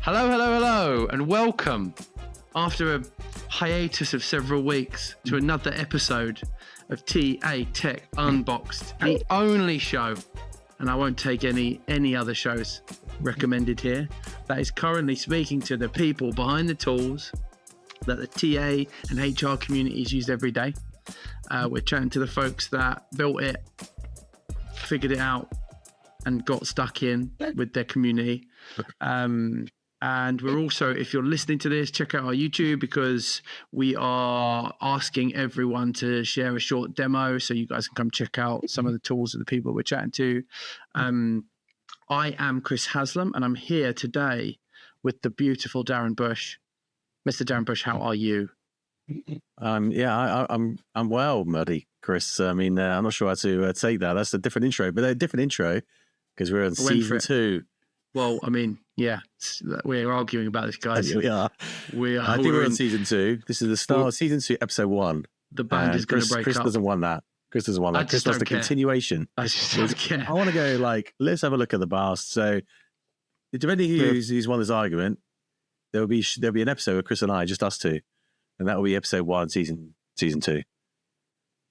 Hello, hello, hello, and welcome after a hiatus of several weeks to another episode of TA Tech Unboxed, the only show, and I won't take any other shows recommended here, that is currently speaking to the people behind the tools that the TA and HR communities use every day. We're chatting to the folks that built it, figured it out, and got stuck in with their community. And we're also, if you're listening to this, check out our YouTube, because we are asking everyone to share a short demo so you guys can come check out some of the tools of the people we're chatting to. I am Chris Haslam, and I'm here today with the beautiful Darren Bush. Mr. Darren Bush, how are you? I'm well, Muddy, Chris. I mean, I'm not sure how to take that. That's a different intro, but a different intro because we're on season 2. Well, I mean, yeah, we're arguing about this, guys. We are. I think we're on season 2. This is the start of season 2, episode 1. The band is going to break up. Chris doesn't want that. Chris wants the continuation. I just don't care. I want to go let's have a look at the past. So, depending who's won this argument, there'll be an episode with Chris and I, just us two, and that will be episode 1, season 2.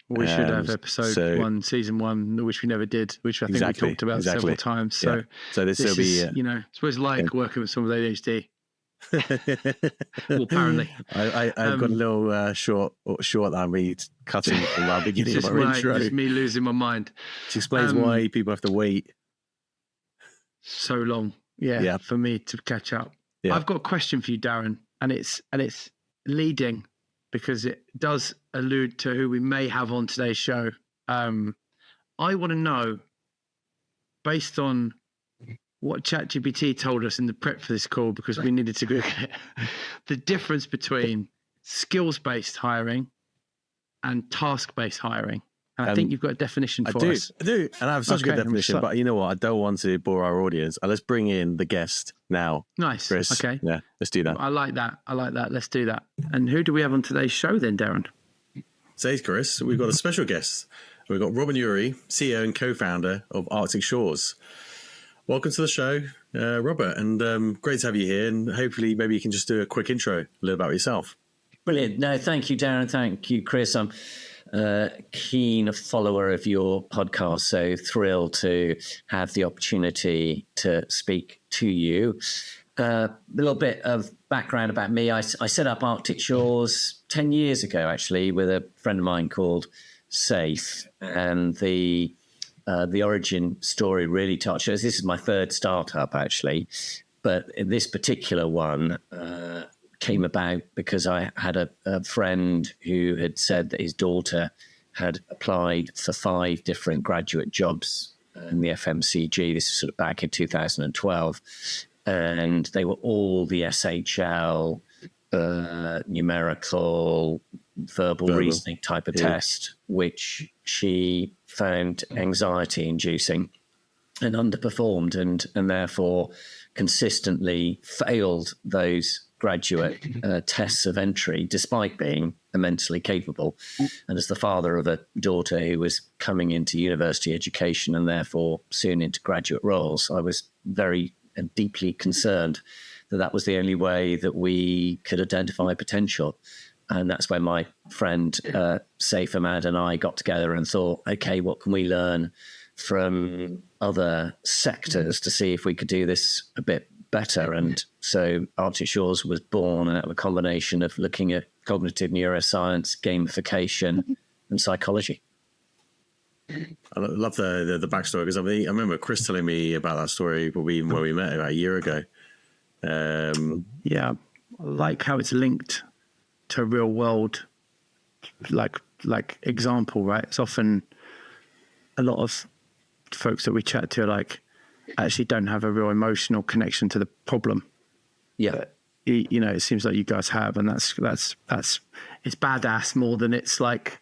We should have episode 1, season 1, which we never did, which I think we talked about several times. So, this will be, it's what it's like working with someone with ADHD. Well, apparently. I've got a little short that I'm cutting from the beginning of our intro. Just me losing my mind. Which explains why people have to wait so long. Yeah, for me to catch up. Yeah. I've got a question for you, Darren, and it's leading, because it does allude to who we may have on today's show. I want to know, based on what ChatGPT told us in the prep for this call, because we needed to Google it, the difference between skills-based hiring and task-based hiring. And I think you've got a definition for us. I do. And I have such a good definition, but you know what? I don't want to bore our audience. Let's bring in the guest now. Nice. Chris. Okay. Yeah, let's do that. I like that. Let's do that. And who do we have on today's show then, Darren? Today's Chris, we've got a special guest. We've got Robert Newry, CEO and co-founder of Arctic Shores. Welcome to the show, Robert, and great to have you here. And hopefully maybe you can just do a quick intro, a little about yourself. Brilliant. No, thank you, Darren. Thank you, Chris. I'm keen follower of your podcast, so thrilled to have the opportunity to speak to you. A little bit of background about me. I set up Arctic Shores 10 years ago, actually, with a friend of mine called Safe, and the origin story really touched us. This is my third startup, actually, but this particular one came about because I had a friend who had said that his daughter had applied for 5 different graduate jobs in the FMCG. This is sort of back in 2012. And they were all the SHL, numerical, verbal reasoning type of test, which she found anxiety inducing and underperformed, and therefore consistently failed those graduate tests of entry, despite being immensely capable. And as the father of a daughter who was coming into university education and therefore soon into graduate roles, I was very and deeply concerned that was the only way that we could identify potential. And that's when my friend Saif Ahmad and I got together and thought, okay, what can we learn from other sectors to see if we could do this a bit better? And so Arctic Shores was born out of a combination of looking at cognitive neuroscience, gamification, and psychology. I love the backstory, because I remember Chris telling me about that story when we met about a year ago. Yeah, I like how it's linked to a real world like example, right? It's often a lot of folks that we chat to actually don't have a real emotional connection to the problem. Yeah. But, it seems like you guys have, and that's it's badass more than it's like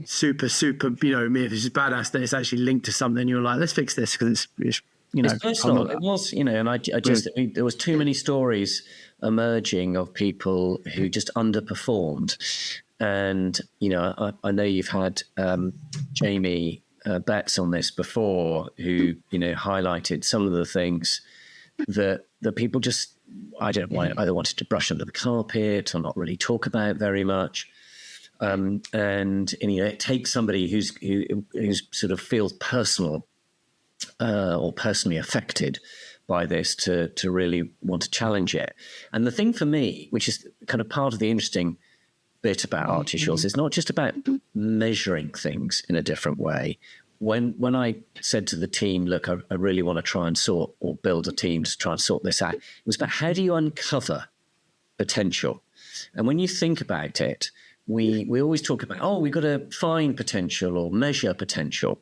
super, if it's just badass, then it's actually linked to something. You're like, let's fix this because it's it's personal. It was, and I there was too many stories emerging of people who just underperformed. And, I know you've had Jamie Betts on this before, who, highlighted some of the things that people just I either wanted to brush under the carpet or not really talk about very much. And it takes somebody who's sort of feels personal or personally affected by this to really want to challenge it. And the thing for me, which is kind of part of the interesting bit about Arctic Shores, is not just about measuring things in a different way. When I said to the team, look, I really want to try and sort or build a team to try and sort this out, it was about how do you uncover potential? And when you think about it, we always talk about, we've got to find potential or measure potential.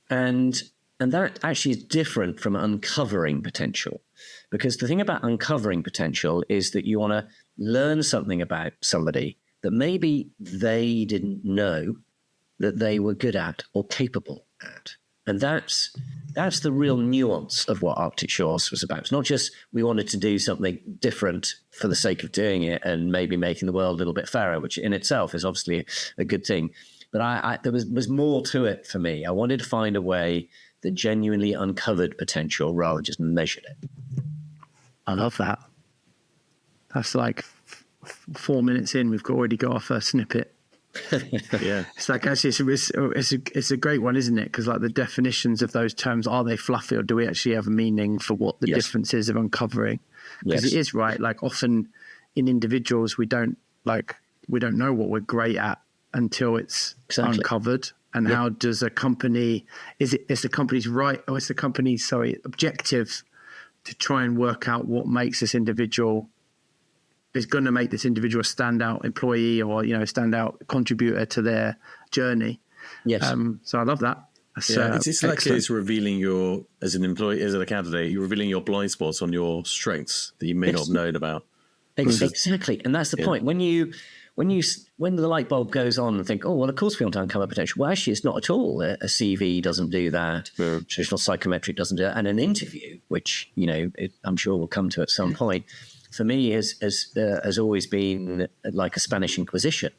And that actually is different from uncovering potential. Because the thing about uncovering potential is that you want to learn something about somebody that maybe they didn't know that they were good at or capable at. And that's the real nuance of what Arctic Shores was about. It's not just we wanted to do something different for the sake of doing it and maybe making the world a little bit fairer, which in itself is obviously a good thing. But there was more to it for me. I wanted to find a way that genuinely uncovered potential rather than just measured it. I love that. That's like 4 minutes in, we've already got our first snippet. Yeah, it's like actually it's a great one, isn't it? Because like the definitions of those terms, are they fluffy or do we actually have a meaning for what the difference is of uncovering? Because it is right. Like often in individuals, we don't know what we're great at until it's uncovered. And how does a company? Is the company's right or is the company's objective to try and work out what makes this individual? Is going to make this individual a standout employee or standout contributor to their journey. Yes. So I love that. It's like it's revealing your, as an employee, as a candidate, you're revealing your blind spots on your strengths that you may not have known about. Exactly, and that's the point. When the light bulb goes on and think, of course we want to uncover potential. Well, actually, it's not at all. A CV doesn't do that. Yeah. Traditional psychometric doesn't do that, and an interview, which I'm sure we'll come to at some point. For me, has always been like a Spanish Inquisition,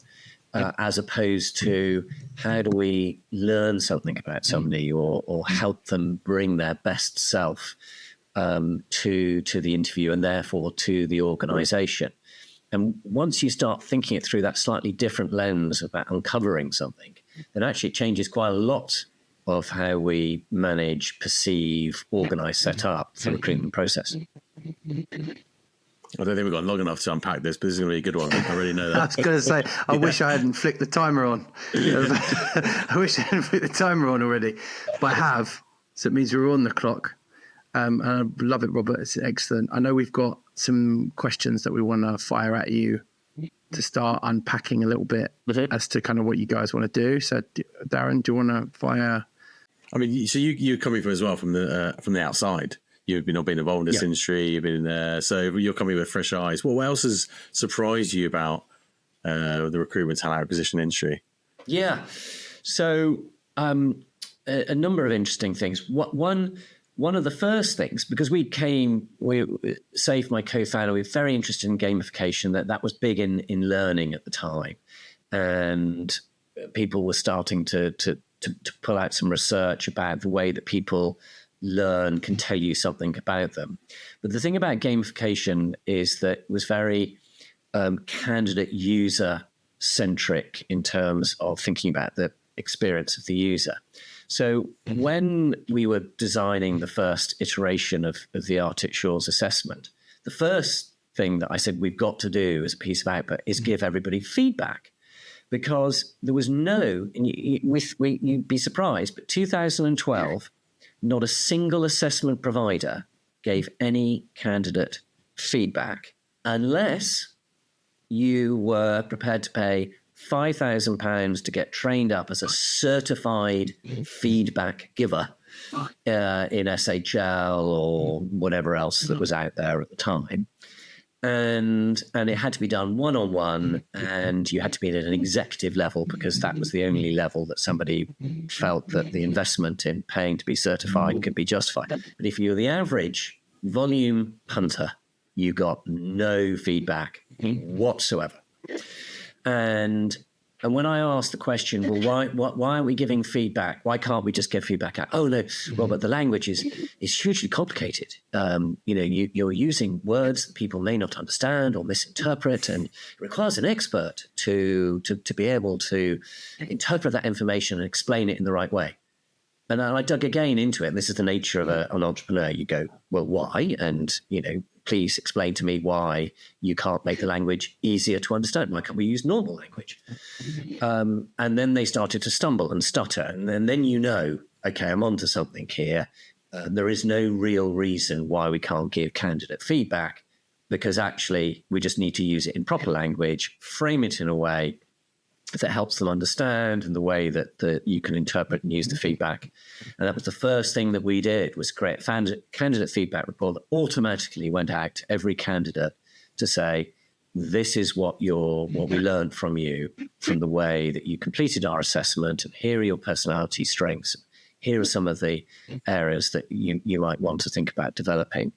as opposed to how do we learn something about somebody or help them bring their best self to the interview and therefore to the organisation. And once you start thinking it through that slightly different lens about uncovering something, then actually it changes quite a lot of how we manage, perceive, organise, set up the recruitment process. I don't think we've got long enough to unpack this, but this is going to be a good one. I already know that. I was going to say, I wish I hadn't flicked the timer on. I wish I hadn't flicked the timer on already. But I have, so it means we're on the clock. And I love it, Robert. It's excellent. I know we've got some questions that we want to fire at you to start unpacking a little bit as to kind of what you guys want to do. So, Darren, do you want to fire? I mean, so you're coming from as well from the outside. You've been involved in this industry. You've been there, so you're coming with fresh eyes. What else has surprised you about the recruitment talent acquisition industry? Yeah, so a number of interesting things. One of the first things, because Saif, my co-founder, we were very interested in gamification. That was big in learning at the time, and people were starting to pull out some research about the way that people learn can tell you something about them. But the thing about gamification is that it was very candidate user centric in terms of thinking about the experience of the user. So when we were designing the first iteration of the Arctic Shores assessment, the first thing that I said we've got to do as a piece of output is give everybody feedback, because there was you'd be surprised, but 2012, not a single assessment provider gave any candidate feedback unless you were prepared to pay £5,000 to get trained up as a certified feedback giver in SHL or whatever else that was out there at the time. And it had to be done one-on-one, and you had to be at an executive level because that was the only level that somebody felt that the investment in paying to be certified could be justified. But if you were the average volume punter, you got no feedback whatsoever. And And when I asked the question, well, why aren't we giving feedback? Why can't we just give feedback out? Oh no, Robert, the language is hugely complicated. You're using words that people may not understand or misinterpret, and it requires an expert to be able to interpret that information and explain it in the right way. And I dug again into it. And this is the nature of an entrepreneur. You go, well, why? And, please explain to me why you can't make the language easier to understand. Why can't we use normal language? And then they started to stumble and stutter. And then okay, I'm onto something here. There is no real reason why we can't give candidate feedback, because actually we just need to use it in proper language, frame it in a way that helps them understand, and the way that you can interpret and use the feedback. And that was the first thing that we did, was create a candidate feedback report that automatically went out to every candidate to say, this is what we learned from you, from the way that you completed our assessment, and here are your personality strengths. Here are some of the areas that you might want to think about developing.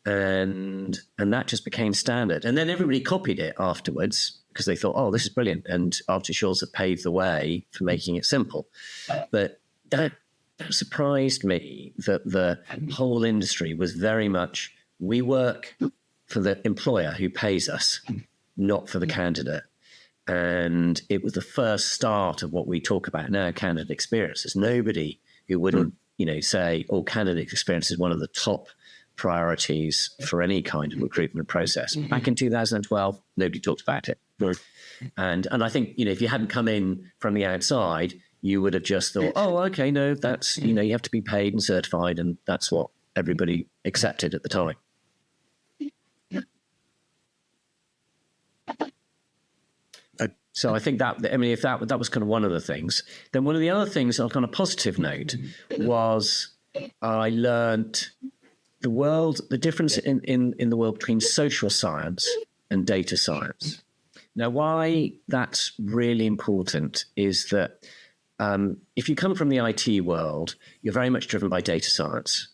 And that just became standard. And then everybody copied it afterwards, because they thought, oh, this is brilliant. And Arctic Shores have paved the way for making it simple. But that surprised me, that the whole industry was very much, we work for the employer who pays us, not for the candidate. And it was the first start of what we talk about now, candidate experience. There's nobody who wouldn't, say, oh, candidate experience is one of the top priorities for any kind of recruitment process. Back in 2012, nobody talked about it. Right. And I think, if you hadn't come in from the outside, you would have just thought, oh, okay, no, that's, you have to be paid and certified, and that's what everybody accepted at the time. So I think that was kind of one of the things. Then one of the other things, on a positive note, was I learned the difference in the world between social science and data science. Now, why that's really important is that if you come from the IT world, you're very much driven by data science.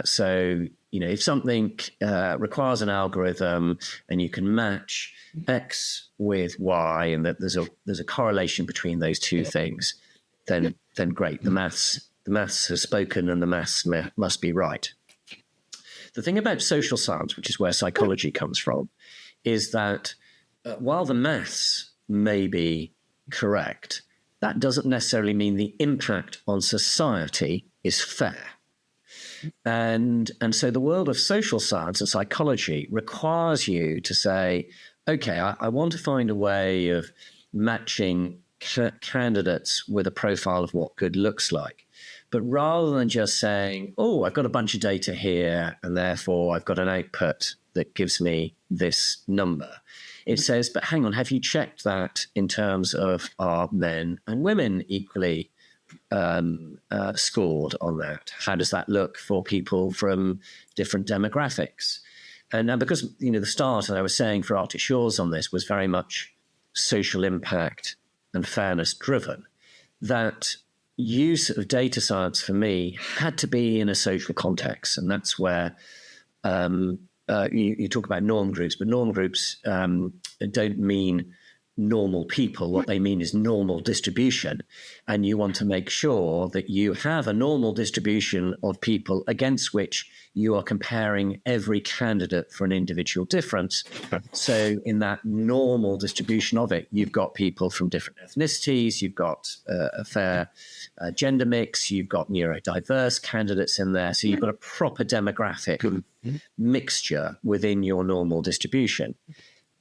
So, if something requires an algorithm and you can match X with Y, and that there's a correlation between those two things, then great. The maths has spoken, and the maths must be right. The thing about social science, which is where psychology comes from, is that while the maths may be correct, that doesn't necessarily mean the impact on society is fair. And so the world of social science and psychology requires you to say, okay, I want to find a way of matching candidates with a profile of what good looks like. But rather than just saying, oh, I've got a bunch of data here, and therefore I've got an output that gives me this number, it says, but hang on, have you checked that in terms of are men and women equally scored on that? How does that look for people from different demographics? And now, because, the start, and I was saying for Arctic Shores on this, was very much social impact and fairness driven, that use of data science for me had to be in a social context. And that's where you talk about norm groups, but norm groups don't mean normal people. What they mean is normal distribution. And you want to make sure that you have a normal distribution of people against which you are comparing every candidate for an individual difference. So in that normal distribution of it, you've got people from different ethnicities, you've got a fair gender mix, you've got neurodiverse candidates in there. So you've got a proper demographic mixture within your normal distribution.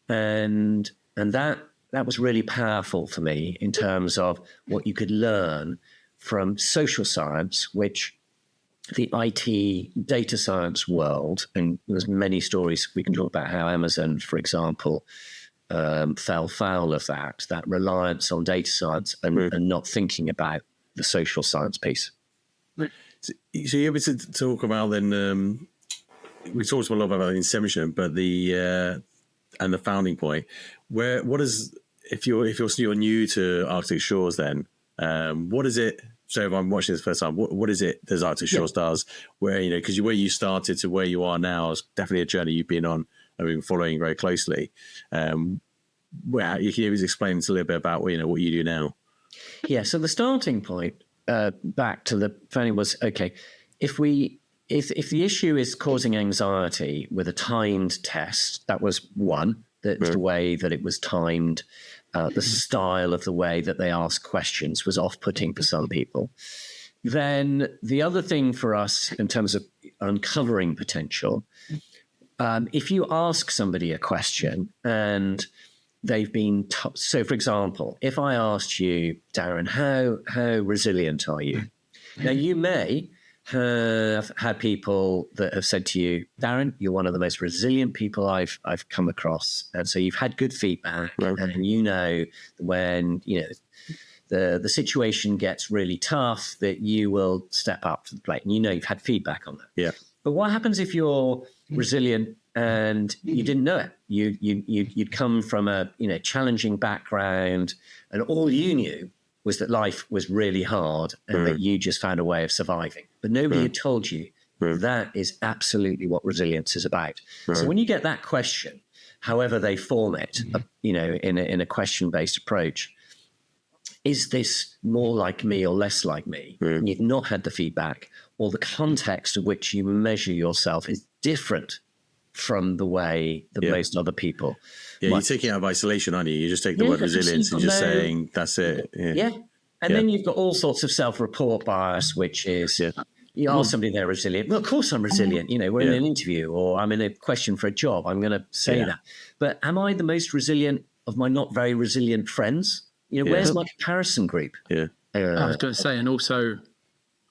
And that was really powerful for me in terms of what you could learn from social science, which the IT data science world, and there's many stories we can talk about how Amazon, for example, fell foul of that reliance on data science and not thinking about the social science piece. So you're able to talk about then, we talked a lot about the inception, but and the founding point, what is, if you're new to Arctic Shores, then what is it? So if I'm watching this first time, what is it that Arctic Shores does? Where, because where you started to where you are now is definitely a journey you've been on and been following very closely. well, you can always explain a little bit about what you do now. Yeah. So the starting point back to the planning was, okay, if the issue is causing anxiety with a timed test, that was one. That's the way that it was timed. The style of the way that they asked questions was off-putting for some people. Then the other thing for us in terms of uncovering potential, if you ask somebody a question and they've been so, for example, if I asked you, Darren, how resilient are you? Now, you may have had people that have said to you, Darren, you're one of the most resilient people I've come across. And so you've had good feedback, and when the situation gets really tough, that you will step up to the plate, and you've had feedback on that. Yeah. But what happens if you're resilient and you didn't know it? You'd come from a challenging background, and all you knew was that life was really hard and that you just found a way of surviving. But nobody had told you that is absolutely what resilience is about. So when you get that question, however they form it, in a question-based approach, is this more like me or less like me? And you've not had the feedback, or the context of which you measure yourself is different from the way that most other people. Yeah, you're taking it out of isolation, aren't you? You just take the word resilience and just saying, that's it. Yeah. And then you've got all sorts of self-report bias, which is you ask somebody they're resilient. Well, of course I'm resilient. We're in an interview, or I'm in a question for a job. I'm going to say that. But am I the most resilient of my not very resilient friends? Where's my comparison group? Yeah. I was going to say, and also,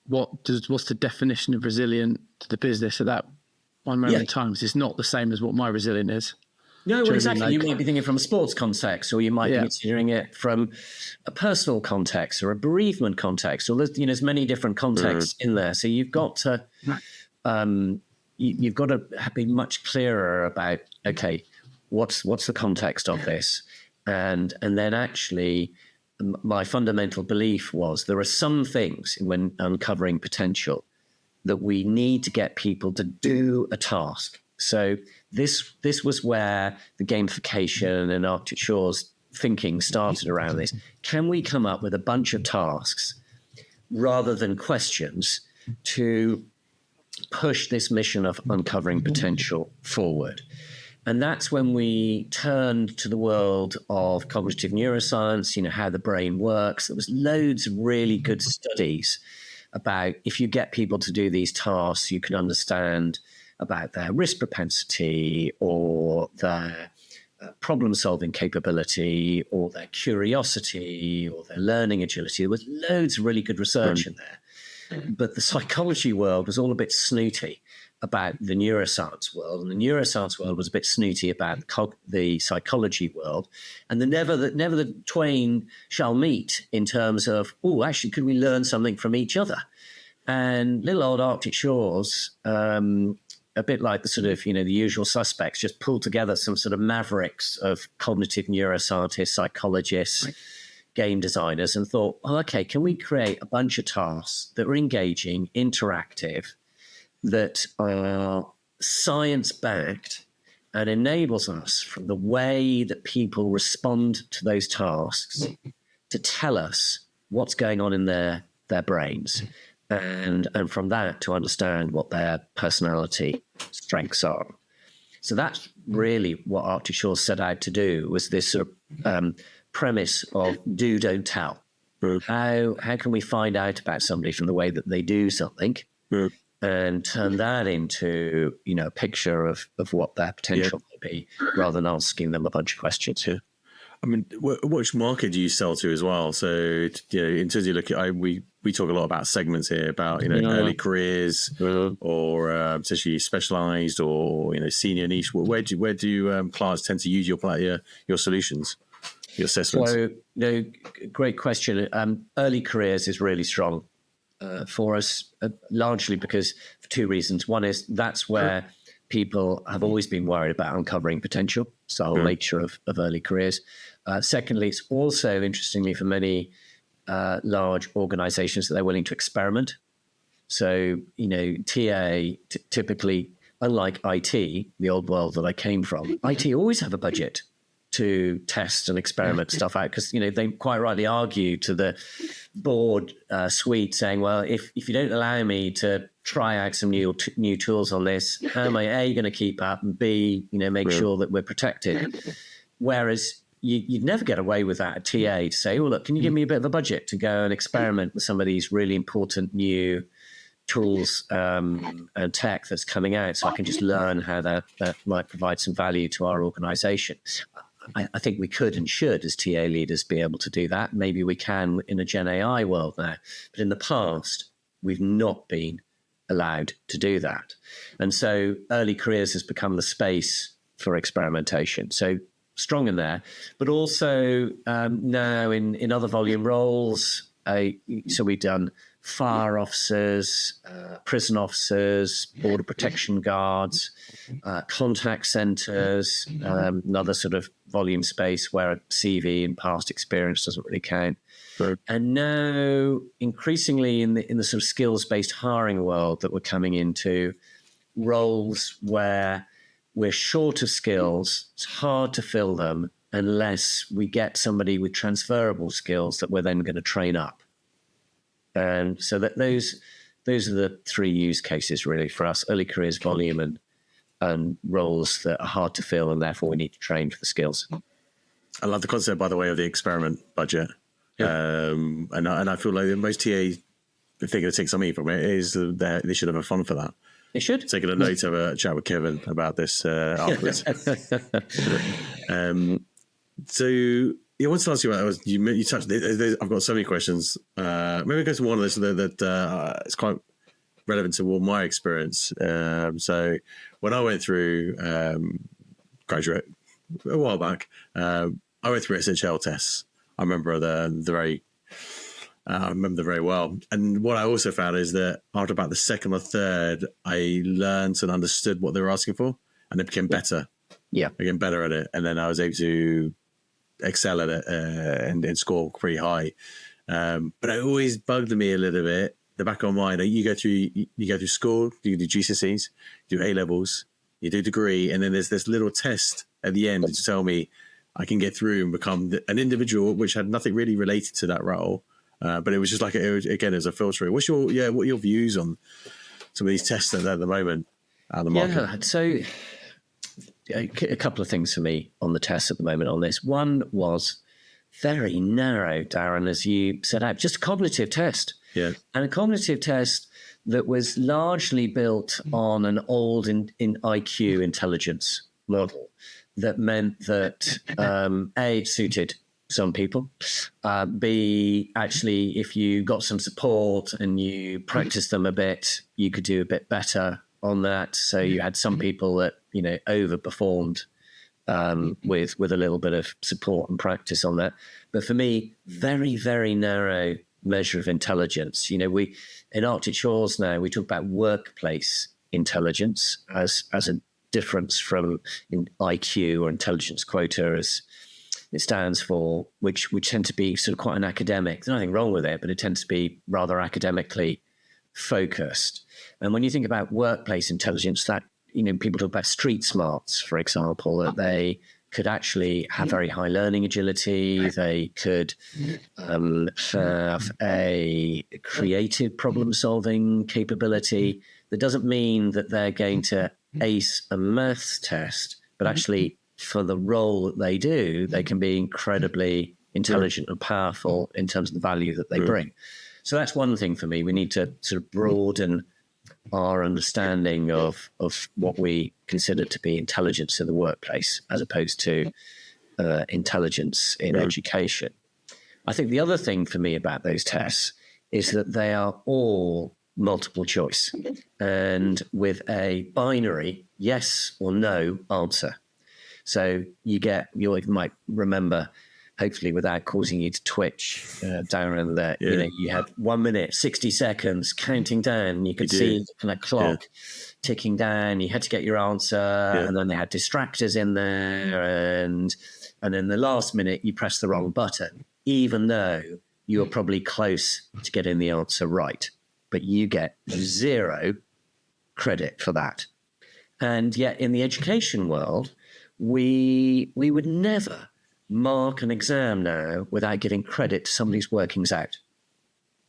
what's the definition of resilient to the business at that one moment in time? Because it's not the same as what my resilient is. No, well, exactly. You might be thinking from a sports context, or you might be considering it from a personal context or a bereavement context, or there's many different contexts in there. So you've got to you've got to be much clearer about, okay, what's the context of this, and then actually, my fundamental belief was there are some things when uncovering potential that we need to get people to do a task. So this was where the gamification and Arctic Shores thinking started around this. Can we come up with a bunch of tasks rather than questions to push this mission of uncovering potential forward? And that's when we turned to the world of cognitive neuroscience, how the brain works. There was loads of really good studies about if you get people to do these tasks, you can understand about their risk propensity, or their problem-solving capability, or their curiosity, or their learning agility. There was loads of really good research in there. But the psychology world was all a bit snooty about the neuroscience world, and the neuroscience world was a bit snooty about the psychology world. And never the twain shall meet in terms of, actually, could we learn something from each other? And little old Arctic Shores, a bit like the sort of, the usual suspects, just pulled together some sort of mavericks of cognitive neuroscientists, psychologists, game designers, and thought, okay, can we create a bunch of tasks that are engaging, interactive, that are science-backed, and enables us, from the way that people respond to those tasks, to tell us what's going on in their brains. And from that to understand what their personality strengths are. So that's really what Arctic Shores set out to do, was this sort of premise of do, don't tell. How can we find out about somebody from the way that they do something, and turn that into a picture of what their potential might be, rather than asking them a bunch of questions. I mean, which market do you sell to as well? So, in terms of we talk a lot about segments here, about early careers, or potentially specialized, or senior niche. Where do clients tend to use your solutions, your assessments? So, great question. Early careers is really strong for us, largely because for two reasons. One is that's where people have always been worried about uncovering potential. It's the whole nature of early careers. Secondly, it's also, interestingly, for many large organizations, that they're willing to experiment. So, TA typically, unlike IT, the old world that I came from, IT always have a budget to test and experiment stuff out, because they quite rightly argue to the board suite saying, well, if you don't allow me to try out some new tools on this, how am I A, going to keep up, and B, make sure that we're protected? Whereas you'd never get away with that at TA to say, oh, look, can you give me a bit of a budget to go and experiment with some of these really important new tools and tech that's coming out, so I can just learn how that might provide some value to our organization. I think we could and should, as TA leaders, be able to do that. Maybe we can in a Gen AI world now. But in the past, we've not been allowed to do that. And so early careers has become the space for experimentation. So strong in there, but also now in other volume roles. So we've done fire officers, prison officers, border protection guards, contact centres, another sort of volume space where a CV and past experience doesn't really count. Right. And now, increasingly in the sort of skills-based hiring world that we're coming into, roles where we're short of skills, it's hard to fill them unless we get somebody with transferable skills that we're then going to train up. And so that those are the three use cases really for us: early careers, volume, and roles that are hard to fill, and therefore we need to train for the skills. I love the concept, by the way, of the experiment budget. Yeah. And I feel like most TA, if they're going to take something from it, is that they should have fun for that. They should. Taking a note of a chat with Kevin about this afterwards. So I wanted to ask you about, you touched, I've got so many questions. Maybe go to one of those that it's quite relevant to all my experience. So when I went through graduate a while back, I went through SHL tests. I remember very well. And what I also found is that after about the second or third, I learned and understood what they were asking for, and it became better. Yeah. I became better at it. And then I was able to excel at it and score pretty high. But it always bugged me a little bit. The back of my mind, you go through school, you do GCSEs, you do A levels, you do degree, and then there's this little test at the end to tell me I can get through and become an individual, which had nothing really related to that role. But it was just like, again, as a filter. What are your views on some of these tests that are at the moment out of the market? Yeah, so a couple of things for me on the tests at the moment on this. One was very narrow, Darren, as you set out, just a cognitive test. Yeah. And a cognitive test that was largely built on an old in IQ intelligence model that meant that A, it suited some people. B, actually, if you got some support and you practiced them a bit, you could do a bit better on that. So you had some people that, overperformed with a little bit of support and practice on that. But for me, very, very narrow measure of intelligence. We in Arctic Shores now, we talk about workplace intelligence as a difference from in IQ or intelligence quota, as it stands for, which tend to be sort of quite an academic. There's nothing wrong with it, but it tends to be rather academically focused. And when you think about workplace intelligence, that people talk about street smarts, for example, that they could actually have very high learning agility. They could have a creative problem-solving capability. That doesn't mean that they're going to ace a maths test, but actually for the role that they do, they can be incredibly intelligent and powerful in terms of the value that they bring. So that's one thing for me. We need to sort of broaden our understanding of what we consider to be intelligence in the workplace as opposed to intelligence in education. I think the other thing for me about those tests is that they are all multiple choice and with a binary yes or no answer. So you might remember, hopefully without causing you to twitch, Darren, that you had 1 minute, 60 seconds counting down. You could see the kind of clock ticking down. You had to get your answer, and then they had distractors in there, and then the last minute you press the wrong button, even though you were probably close to getting the answer right. But you get 0 credit for that. And yet in the education world, we would never mark an exam now without giving credit to somebody's workings out.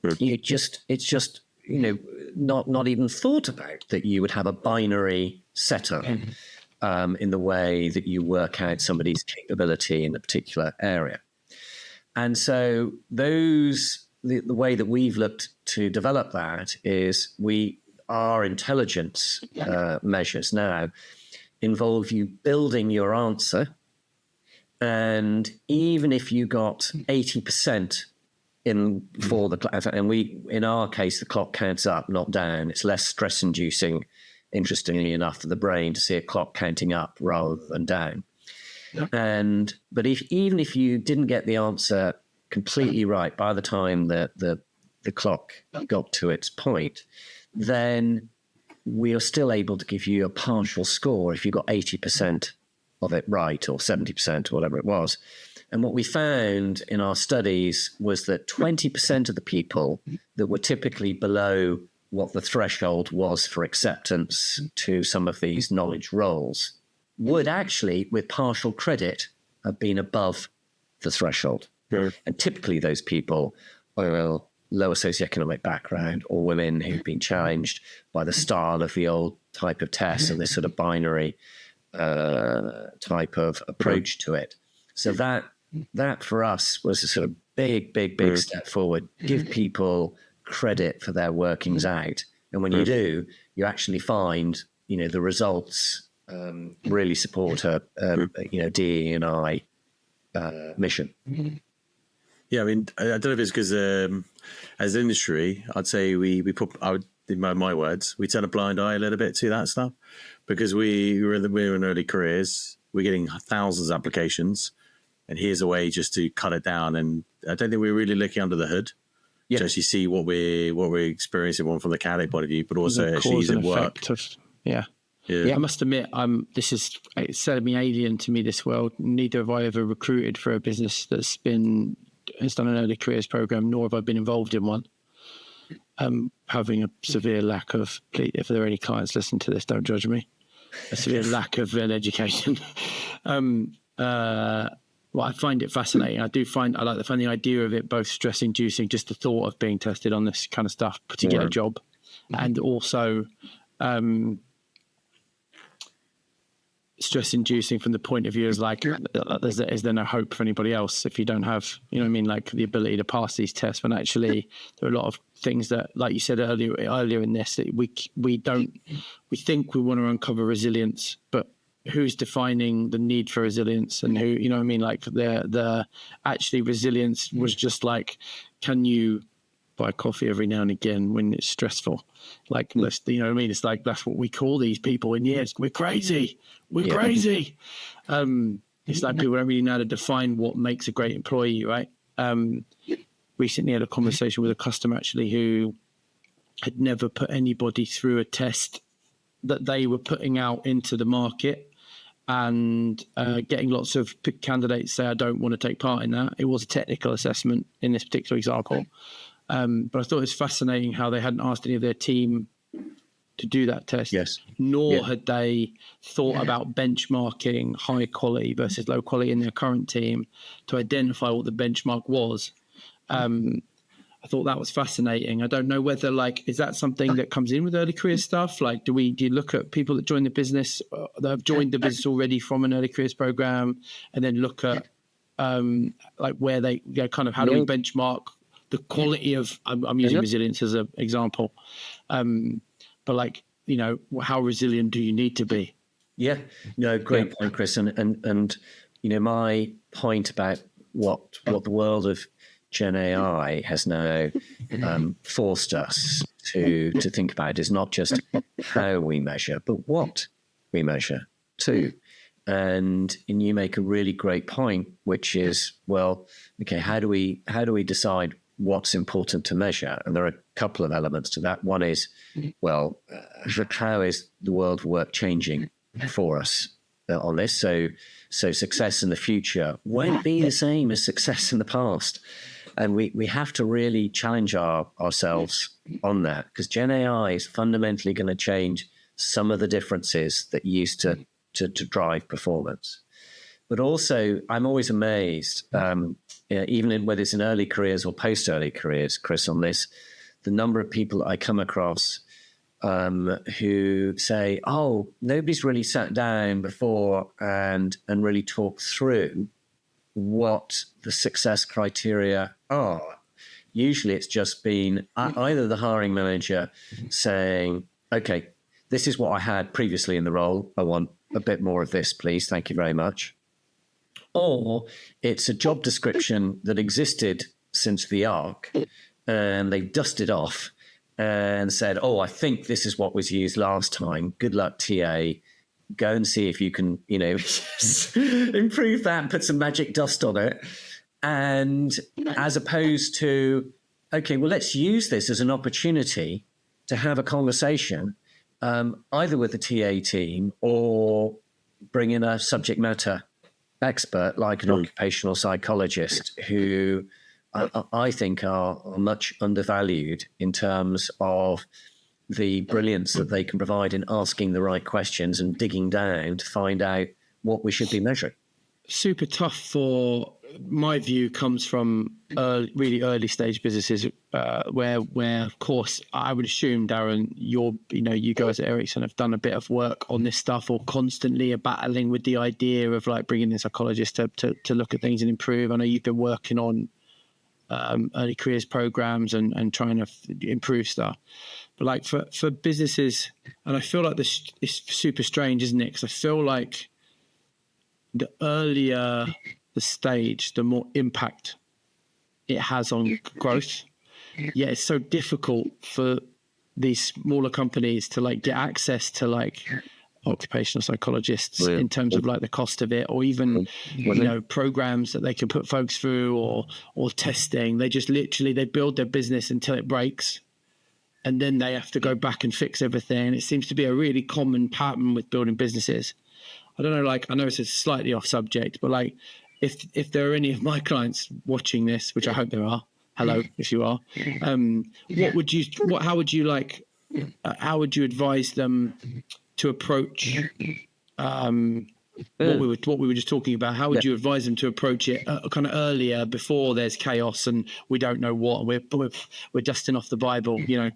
It's just not even thought about that you would have a binary setup in the way that you work out somebody's capability in a particular area. And so the way that we've looked to develop that is our intelligence measures now involve you building your answer. And even if you got 80% for the class, and in our case, the clock counts up, not down. It's less stress inducing, interestingly enough, for the brain to see a clock counting up rather than down. But even if you didn't get the answer completely right by the time that the clock got to its point, then we are still able to give you a partial score if you got 80% of it right, or 70% or whatever it was. And what we found in our studies was that 20% of the people that were typically below what the threshold was for acceptance to some of these knowledge roles would actually, with partial credit, have been above the threshold. Sure. And typically those people are lower socioeconomic background, or women who've been challenged by the style of the old type of test and this sort of binary type of approach to it. So that for us was a sort of big step forward. Give people credit for their workings out. And when you do, you actually find, the results really support a DE&I mission. Yeah, I mean, I don't know if it's because as an industry, I'd say we put, in my words, we turn a blind eye a little bit to that stuff, because we're in early careers, we're getting thousands of applications, and here's a way just to cut it down. And I don't think we're really looking under the hood to actually see what we're experiencing, one from the candidate point of view, but also actually is it work. Yeah. I must admit, it's semi-alien to me, this world. Neither have I ever recruited for a business has done an early careers program, nor have I been involved in one. Having a severe lack of, if there are any clients listening to this, don't judge me, a severe lack of education. Well, I find it fascinating. I like the idea of it, both stress inducing, just the thought of being tested on this kind of stuff to get a job, and also stress inducing from the point of view is like, is there no hope for anybody else if you don't have, like the ability to pass these tests? When actually there are a lot of things that, like you said earlier in this, that we think we want to uncover resilience, but who's defining the need for resilience, and who, like the actually resilience was just like, can you buy coffee every now and again when it's stressful? Like, it's like, that's what we call these people. And yes, we're crazy. Crazy. It's like people don't really know how to define what makes a great employee, right? Recently had a conversation with a customer actually who had never put anybody through a test that they were putting out into the market, and getting lots of candidates say, I don't want to take part in that. It was a technical assessment in this particular example. But I thought it was fascinating how they hadn't asked any of their team to do that test. Yes. Nor had they thought about benchmarking high quality versus low quality in their current team to identify what the benchmark was. I thought that was fascinating. I don't know whether, is that something that comes in with early career stuff? Like, do you look at people that join the business, that have joined the business already from an early careers program, and then look at where they kind of, how do we benchmark the quality of, I'm using resilience as an example, but how resilient do you need to be? Yeah, no, great point, Chris. And my point about what the world of Gen AI has now forced us to think about is not just how we measure, but what we measure too. And you make a really great point, which is, how do we decide what's important to measure? And there are a couple of elements to that. One is, how is the world of work changing for us on this? So success in the future won't be the same as success in the past. And we have to really challenge ourselves on that, because Gen AI is fundamentally going to change some of the differences that used to to drive performance. But also, I'm always amazed, even whether it's in early careers or post-early careers, Chris, on this, the number of people I come across who say, oh, nobody's really sat down before and really talked through what the success criteria are. Usually it's just been either the hiring manager saying, okay, this is what I had previously in the role. I want a bit more of this, please. Thank you very much. Or it's a job description that existed since the ARC and they dusted off and said, oh, I think this is what was used last time. Good luck, TA. Go and see if you can, improve that and put some magic dust on it. And as opposed to, okay, well, let's use this as an opportunity to have a conversation, either with the TA team or bring in a subject matter expert like an occupational psychologist who I think are much undervalued in terms of the brilliance that they can provide in asking the right questions and digging down to find out what we should be measuring. Super tough for my view comes from really early stage businesses where of course I would assume, Darren, you guys at Ericsson have done a bit of work on this stuff or constantly are battling with the idea of like bringing in psychologists to look at things and improve. I know you've been working on early careers programs and trying to improve stuff. But like for businesses, and I feel like this is super strange, isn't it? Because I feel like the earlier the stage, the more impact it has on growth. Yeah, it's so difficult for these smaller companies to like get access to like occupational psychologists in terms of like the cost of it, or even programs that they can put folks through or testing. They just literally they build their business until it breaks, and then they have to go back and fix everything. And it seems to be a really common pattern with building businesses. I don't know, like I know it's a slightly off subject, but like if there are any of my clients watching this, which I hope there are, hello if you are, how would you advise them to approach what we were just talking about? How would you advise them to approach it kind of earlier before there's chaos and we don't know what we're dusting off the Bible, to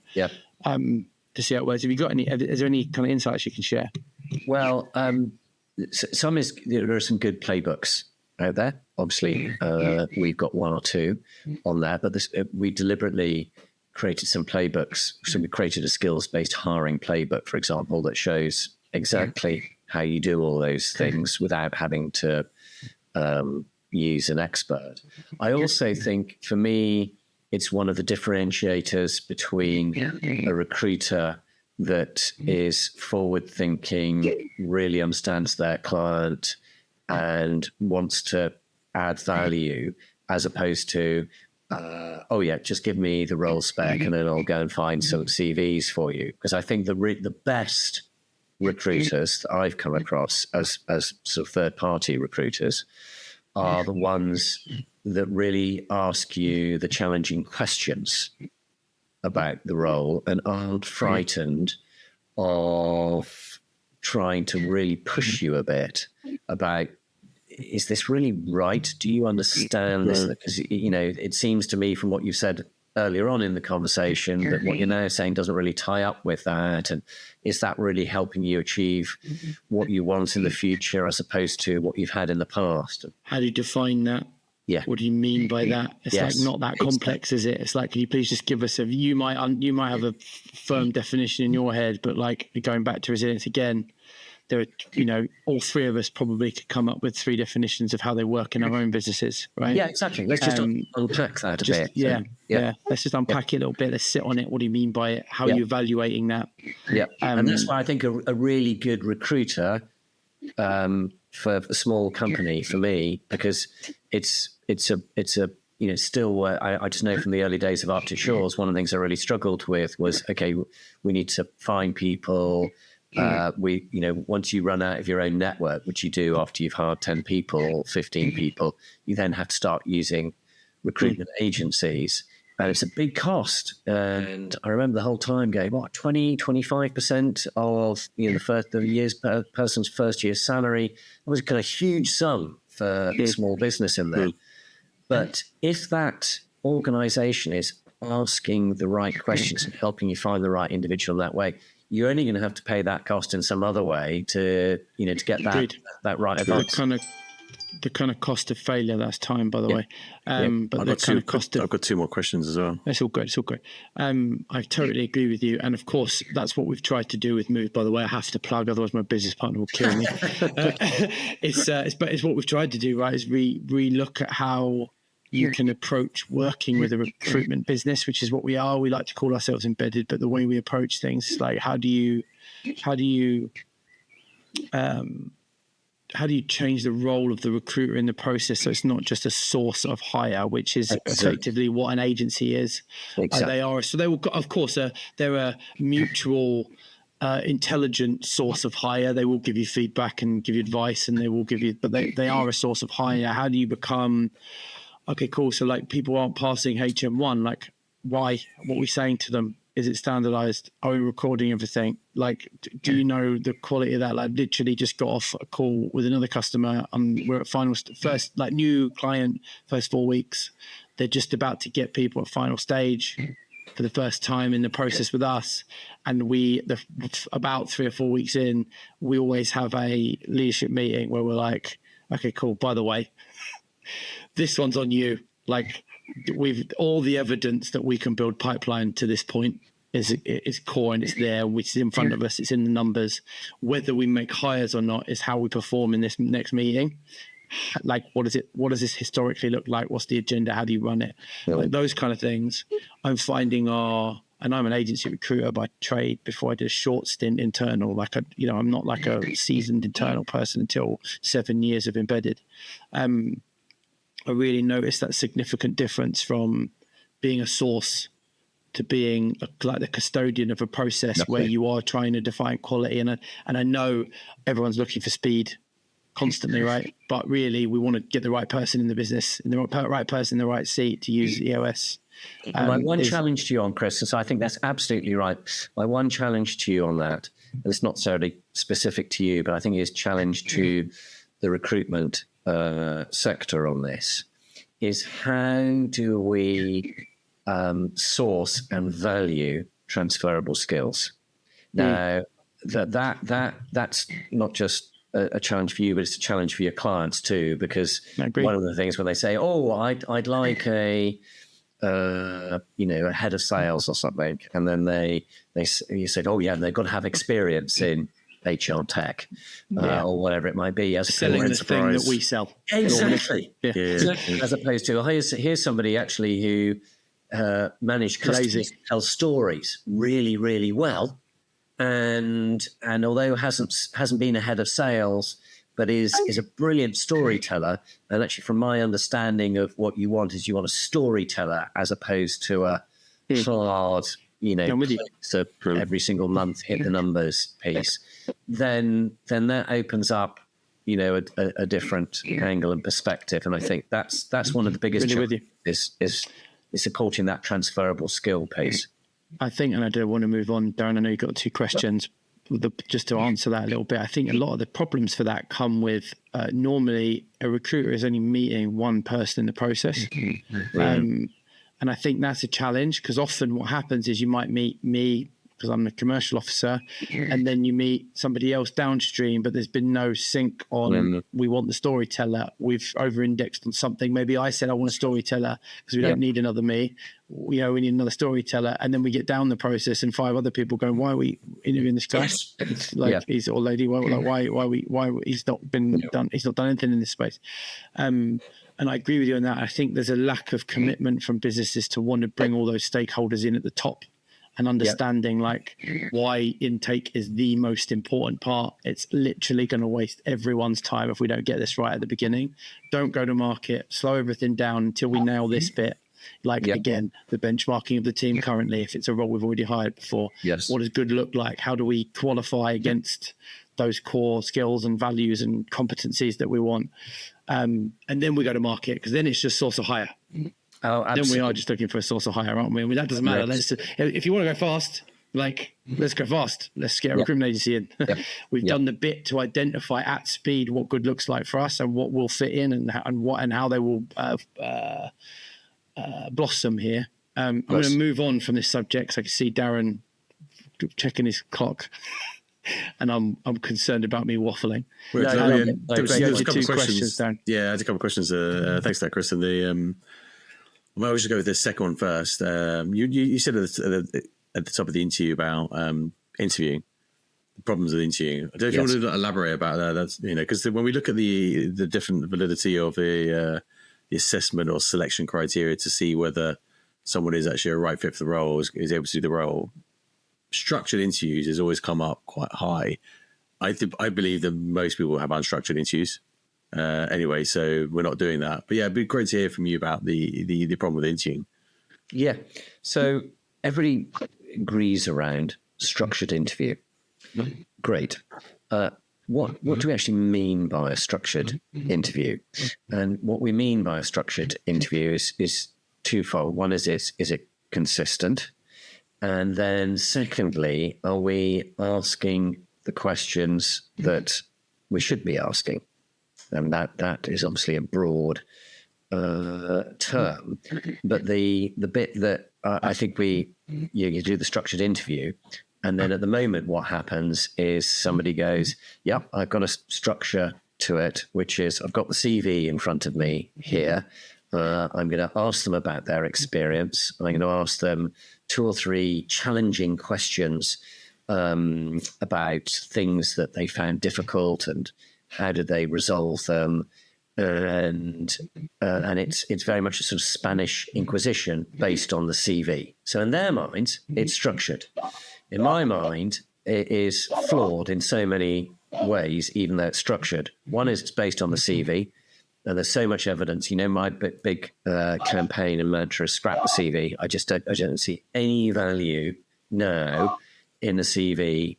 see how it works? Have you got any? Is there any kind of insights you can share? Well, there are some good playbooks out there. Obviously, we've got one or two on there, but we deliberately created some playbooks. So we created a skills-based hiring playbook, for example, that shows exactly how you do all those things without having to use an expert. I also think, for me, it's one of the differentiators between a recruiter that is forward-thinking, really understands their client and wants to add value, as opposed to, just give me the role spec and then I'll go and find some CVs for you. Because I think the best recruiters that I've come across as sort of third-party recruiters are the ones that really ask you the challenging questions about the role and aren't frightened of trying to really push you a bit about, is this really right? Do you understand this? Because, it seems to me from what you said earlier on in the conversation that what you're now saying doesn't really tie up with that. And is that really helping you achieve what you want in the future as opposed to what you've had in the past? How do you define that? Yeah. What do you mean by that? It's like not that complex, is it? It's like, can you please just give us you might have a firm definition in your head, but like going back to resilience again, there are, all three of us probably could come up with three definitions of how they work in our own businesses, right? Yeah, exactly. Let's just unpack that a bit. Yeah. Let's just unpack it a little bit. Let's sit on it. What do you mean by it? How are you evaluating that? Yeah. And that's why I think a really good recruiter for a small company, for me, because it's a still I just know from the early days of Arctic Shores, one of the things I really struggled with was, okay, we need to find people. Once you run out of your own network, which you do after you've hired 10 people, 15 people, you then have to start using recruitment agencies. And it's a big cost. And I remember the whole time going, 25% of the person's first year's salary. It was kind of huge sum for small business in there. But if that organization is asking the right questions and helping you find the right individual that way, you're only going to have to pay that cost in some other way to get that right advice. The kind of cost of failure, that's time, by the way. But I've got two more questions as well. It's all good. I totally agree with you. And of course, that's what we've tried to do with Move, by the way. I have to plug, otherwise my business partner will kill me. It's what we've tried to do, right, is re-look at how you can approach working with a recruitment business, which is what we are. We like to call ourselves embedded, but the way we approach things is like, how do you change the role of the recruiter in the process so it's not just a source of hire, which is effectively what an agency is. Exactly. So they will, of course, they're a mutual, intelligent source of hire. They will give you feedback and give you advice, and they will give you, but they are a source of hire. How do you become, okay, cool. So like people aren't passing HM1, like why? What are we saying to them? Is it standardized? Are we recording everything? Like, do you know the quality of that? Like, literally just got off a call with another customer, and we're at first, like new client, first 4 weeks. They're just about to get people at final stage for the first time in the process with us. And about 3 or 4 weeks in, we always have a leadership meeting where we're like, okay, cool. By the way, this one's on you. Like, we've all the evidence that we can build pipeline to this point is core, and it's there, which is in front of us. It's in the numbers. Whether we make hires or not is how we perform in this next meeting. Like, what does this historically look like? What's the agenda? How do you run it? Like those kind of things I'm finding and I'm an agency recruiter by trade. Before I did a short stint internal, I'm not like a seasoned internal person until 7 years of embedded. I really noticed that significant difference from being a source to being like the custodian of a process where you are trying to define quality. And I know everyone's looking for speed constantly, right? But really, we want to get the right person in the business, and the right person in the right seat to use EOS. My one challenge to you on, Chris, and so I think that's absolutely right. My one challenge to you on that, and it's not necessarily specific to you, but I think it is challenge to the recruitment sector on this, is how do we source and value transferable skills? Now, that's not just a challenge for you, but it's a challenge for your clients too, because one of the things when they say, "Oh, I'd like a head of sales or something," and then you said, "Oh yeah, they've got to have experience in HR tech or whatever it might be," as selling the thing that we sell. Exactly. As opposed to, here's somebody actually who managed customers to tell stories really, really well, and although hasn't been a head of sales, but is a brilliant storyteller. And actually, from my understanding of what you want, is you want a storyteller as opposed to a hard, so every single month hit the numbers piece. Then that opens up, a different angle and perspective. And I think that's one of the biggest challenges is supporting that transferable skill piece. I think, and I do want to move on, Darren, I know you've got 2 questions. Just to answer that a little bit, I think a lot of the problems for that come with normally a recruiter is only meeting one person in the process. And I think that's a challenge, because often what happens is you might meet me because I'm the commercial officer, and then you meet somebody else downstream, but there's been no sync on, we want the storyteller. We've over-indexed on something. Maybe I said I want a storyteller because we don't need another me. We need another storyteller. And then we get down the process and 5 other people going, why are we interviewing this guy? It's like he's or lady. Why he's not been done? He's not done anything in this space. And I agree with you on that. I think there's a lack of commitment from businesses to want to bring all those stakeholders in at the top, and understanding why intake is the most important part. It's literally going to waste everyone's time if we don't get this right at the beginning. Don't go to market, slow everything down until we nail this bit. Again, the benchmarking of the team currently, if it's a role we've already hired before, what does good look like? How do we qualify against those core skills and values and competencies that we want? And then we go to market, because then it's just source of hire. Oh, then we are just looking for a source of hire, aren't we? I mean, that doesn't matter. Yes. If you want to go fast, let's go fast. Let's get a recruitment agency in. We've done the bit to identify at speed what good looks like for us and what will fit in and how they will blossom here. I'm going to move on from this subject because I can see Darren checking his clock. And I'm concerned about me waffling. There was a couple of questions, Dan. Yeah, I had a couple of questions. Thanks for that, Chris. And I'll just go with the second one first. You said at the top of the interview about interviewing, the problems with interviewing. I don't know if you want to elaborate about that. That's because when we look at the different validity of the assessment or selection criteria to see whether someone is actually a right fit for the role, is able to do the role. Structured interviews has always come up quite high. I believe that most people have unstructured interviews anyway, so we're not doing that. But yeah, it'd be great to hear from you about the problem with interviewing. Yeah, so everybody agrees around structured interview. Great. What do we actually mean by a structured interview? And what we mean by a structured interview is twofold. One is it consistent? And then secondly, are we asking the questions that we should be asking? And that is obviously a broad term. But the bit that I think you do the structured interview, and then at the moment what happens is somebody goes, yep, I've got a structure to it, which is I've got the CV in front of me here. I'm going to ask them about their experience. I'm going to ask them 2 or 3 challenging questions about things that they found difficult and how did they resolve them. And it's very much a sort of Spanish Inquisition based on the CV. So in their minds, it's structured. In my mind, it is flawed in so many ways, even though it's structured. One is it's based on the CV. And there's so much evidence. My big campaign and mantra is scrap the CV. I don't see any value now in the CV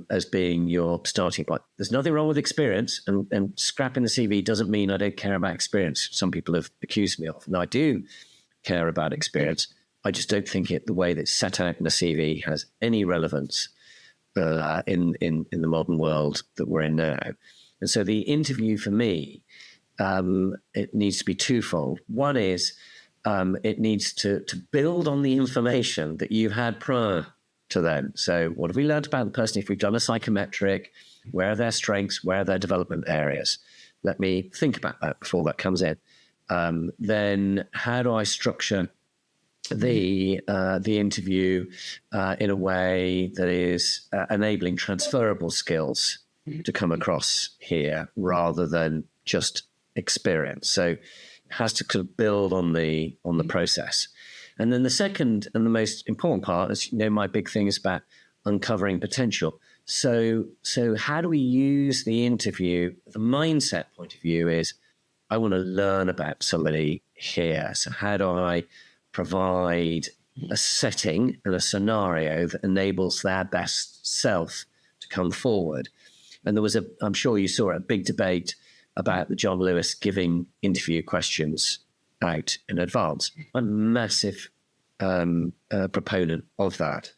as being your starting point. There's nothing wrong with experience, and scrapping the CV doesn't mean I don't care about experience. Some people have accused me of, and I do care about experience. I just don't think the way that's set out in the CV has any relevance in the modern world that we're in now. And so the interview for me, it needs to be twofold. One is it needs to build on the information that you had prior to then. So what have we learned about the person? If we've done a psychometric, where are their strengths? Where are their development areas? Let me think about that before that comes in. Then how do I structure the interview in a way that is enabling transferable skills to come across here rather than just experience? So it has to sort of build on the process. And then the second and the most important part is, my big thing is about uncovering potential. So how do we use the interview? The mindset point of view is I want to learn about somebody here. So how do I provide a setting and a scenario that enables their best self to come forward? And there was I'm sure you saw a big debate about the John Lewis giving interview questions out in advance. I'm a massive proponent of that.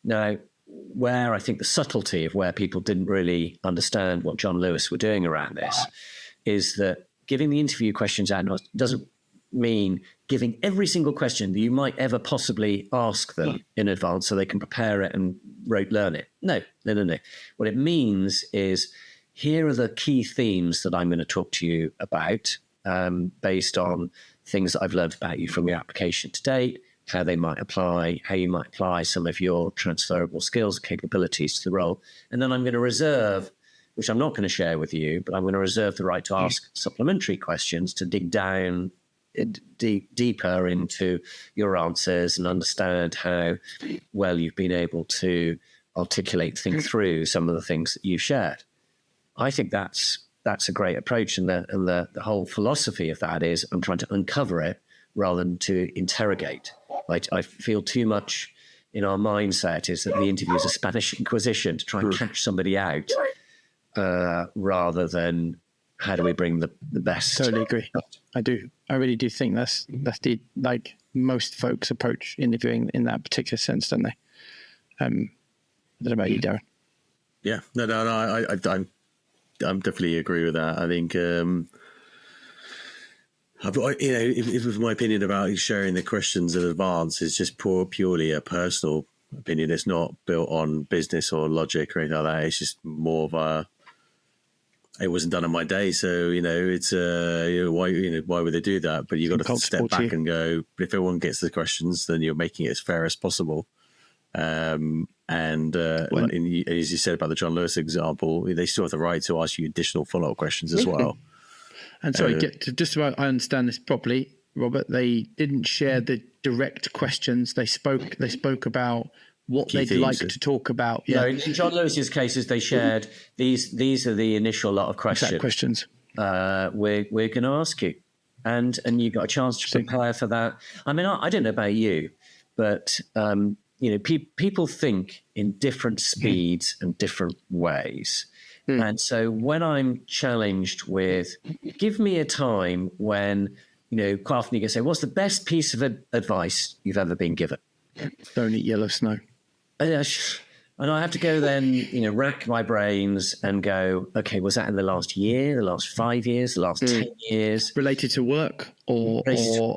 Now, where I think the subtlety of where people didn't really understand what John Lewis were doing around this is that giving the interview questions out doesn't mean giving every single question that you might ever possibly ask them in advance so they can prepare it and rote learn it. No. What it means is here are the key themes that I'm going to talk to you about based on things that I've learned about you from your application to date, how they might apply, how you might apply some of your transferable skills, capabilities to the role. And then I'm going to reserve, which I'm not going to share with you, but I'm going to reserve the right to ask supplementary questions to dig down deeper into your answers and understand how well you've been able to think through some of the things that you've shared. I think that's a great approach, and the whole philosophy of that is I'm trying to uncover it rather than to interrogate. I feel too much in our mindset is that the interview is a Spanish Inquisition to try and catch somebody out rather than how do we bring the best? Totally agree. I do. I really do think that's the like most folks approach interviewing in that particular sense, don't they? I don't know about you, Darren. Yeah, no. I'm definitely agree with that. I think, if my opinion about sharing the questions in advance is just purely a personal opinion. It's not built on business or logic or anything like that. It's just more of a. It wasn't done on my day, so it's why would they do that? But you got to step back and go. If everyone gets the questions, then you're making it as fair as possible. As you said about the John Lewis example, they still have the right to ask you additional follow-up questions as well. And sorry, just so I understand this properly, Robert, they didn't share the direct questions. They spoke about what they'd like to talk about. Yeah. No, in John Lewis's cases, they shared these are the initial lot of questions. We're going to ask you, and you got a chance to prepare for that. I mean, I don't know about you, but people think in different speeds and different ways. And so when I'm challenged with, give me a time when, quite often you can say, what's the best piece of advice you've ever been given? Don't eat yellow snow. And I have to go then, rack my brains and go, okay, was that in the last year, the last 5 years, the last 10 years? Related to work or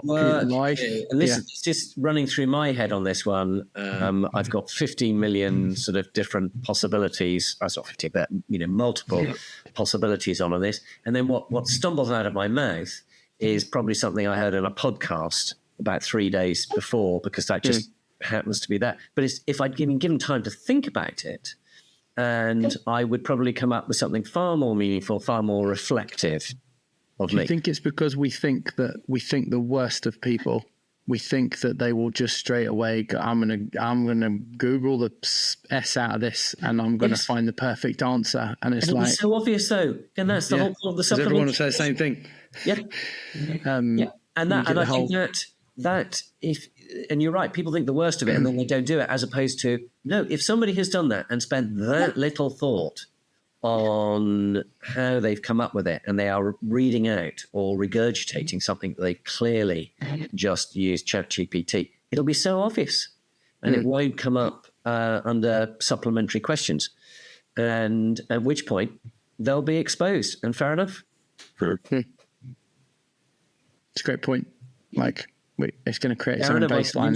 life? And listen, it's just running through my head on this one. I've got 15 million sort of different possibilities. I not 15, but, multiple possibilities on this. And then what stumbles out of my mouth is probably something I heard in a podcast about 3 days before, because that just happens to be that. But if I'd been given time to think about it, and I would probably come up with something far more meaningful, far more reflective of me. Do you think it's because we think the worst of people? We think that they will just straight away go, I'm gonna Google the S out of this, and I'm gonna find the perfect answer. And it's like so obvious, though, and that's the whole point of the supplement. Everyone will say the same thing. Yeah, and I think that and you're right, people think the worst of it and then they don't do it, as opposed to, no, if somebody has done that and spent that little thought on how they've come up with it, and they are reading out or regurgitating something that they clearly just used ChatGPT, it'll be so obvious, and it won't come up under supplementary questions, and at which point they'll be exposed. And fair enough. It's a great point. Like, it's going to create its own baseline.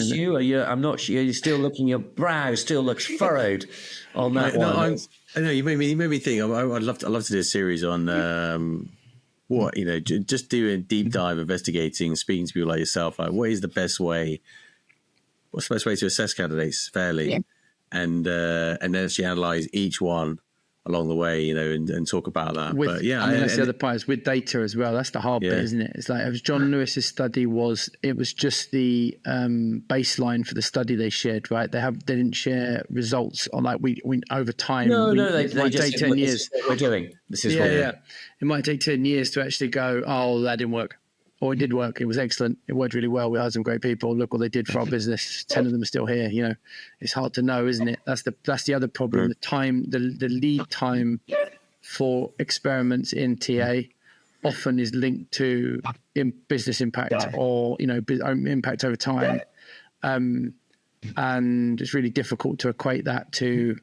I'm not sure. You're still looking. Your brow still looks furrowed on that one. I know you made me think. I'd love to do a series on just do a deep dive, investigating, speaking to people like yourself. Like, what's the best way to assess candidates fairly, and then actually analyze each one along the way, and talk about that. But that's the other part, is with data as well. That's the hard bit, isn't it? It's like, it was John Lewis's study was just the baseline for the study they shared, right? They didn't share results on, like, we over time. They just take 10 years. We're doing this is It might take 10 years to actually go, oh, that didn't work. Or it did work. It was excellent. It worked really well. We had some great people. Look what they did for our business. 10 of them are still here. It's hard to know, isn't it? That's the other problem. The time, the lead time for experiments in TA often is linked to business impact or impact over time, and it's really difficult to equate that to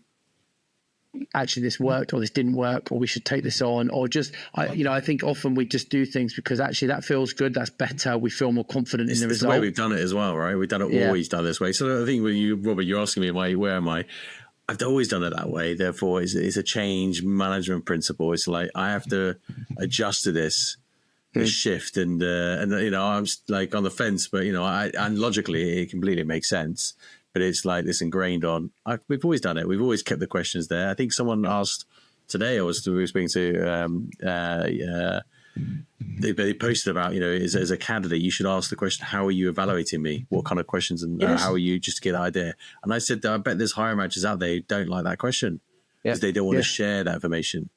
actually this worked or this didn't work, or we should take this on, or just I think often we just do things because actually that feels good, that's better, we feel more confident in the result. The way we've done it as well, right? We've done it always done this way. So I think when you, Robert, you're asking me where am I? I've always done it that way. Therefore, it's a change management principle. It's like I have to adjust to this shift, and I'm like on the fence, but and logically it completely makes sense. But it's like this ingrained on. We've always done it. We've always kept the questions there. I think someone asked today. We were speaking to. They posted about as a candidate, you should ask the question, "How are you evaluating me? What kind of questions and how are you?" Just to get an idea. And I said, I bet there's hiring managers out there who don't like that question because they don't want to share that information,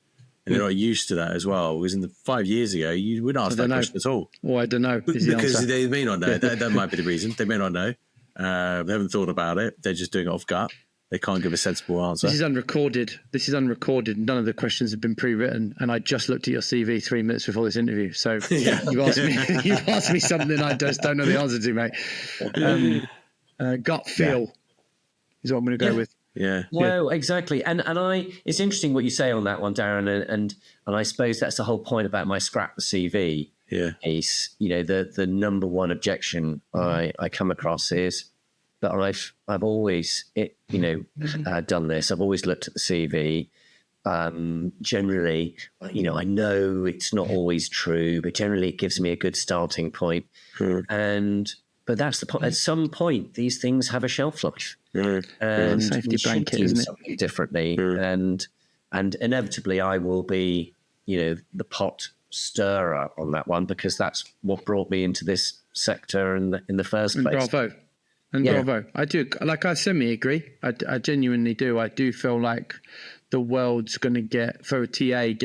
and they're not used to that as well. Because 5 years ago, you wouldn't ask that question at all. Well, I don't know because they may not know. That might be the reason. They may not know. They haven't thought about it. They're just doing it off gut. they can't give a sensible answer. This is unrecorded. None of the questions have been pre-written, and I just looked at your CV 3 minutes before this interview. So you've asked me something I just don't know the answer to, mate. Gut feel is what I'm going to go with. Yeah. Well, exactly. And it's interesting what you say on that one, Darren. And I suppose that's the whole point about my scrap the CV piece. The number one objection I come across is that I've always done this. I've always looked at the CV. Generally, I know it's not always true, but generally it gives me a good starting point. But that's the point. At some point, these things have a shelf life, and safety blanket, isn't it? Something differently, and inevitably, I will be, the pot stirrer on that one, because that's what brought me into this sector in the first place. Bravo! I do, like, I semi-agree. I genuinely do. I do feel like the world's going to get, for a TA, it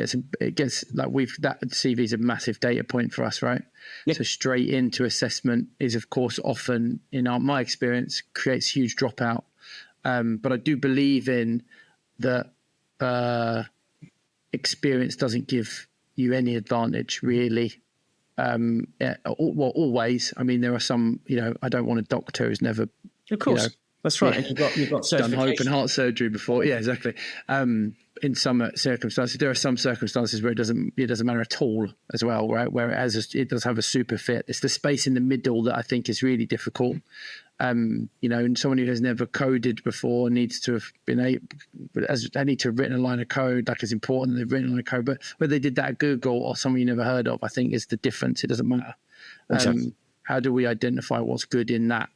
gets like that CV is a massive data point for us, right? Yeah. So straight into assessment is, of course, often in my experience, creates huge dropout. But I do believe in that experience doesn't give you any advantage, really. Always. I mean, there are some, I don't want a doctor who's never, of course, that's right. And you've got done open heart surgery before. Yeah, exactly. In some circumstances, there are some circumstances where it doesn't matter at all as well, right? Where it does have a super fit. It's the space in the middle that I think is really difficult. And someone who has never coded before needs to have they need to have written a line of code. Like, it's important they've written a line of code, but whether they did that at Google or someone you never heard of, I think is the difference. It doesn't matter. Exactly. How do we identify what's good in that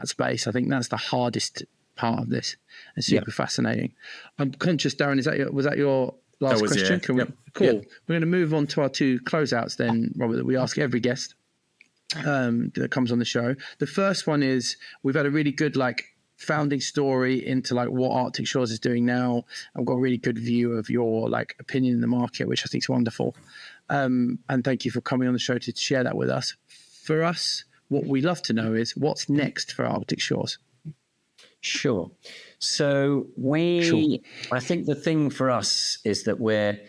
space? I think that's the hardest part of this, and super fascinating. I'm conscious, Darren, was that your last question? Yeah. Cool. Yep. We're going to move on to our two closeouts then, Robert, that we ask every guest that comes on the show. The first one is, we've had a really good founding story into what Arctic Shores is doing now. I've got a really good view of your opinion in the market, which I think is wonderful. And thank you for coming on the show to share that with us. For us, what we love to know is what's next for Arctic Shores. Sure. So I think the thing for us is that we're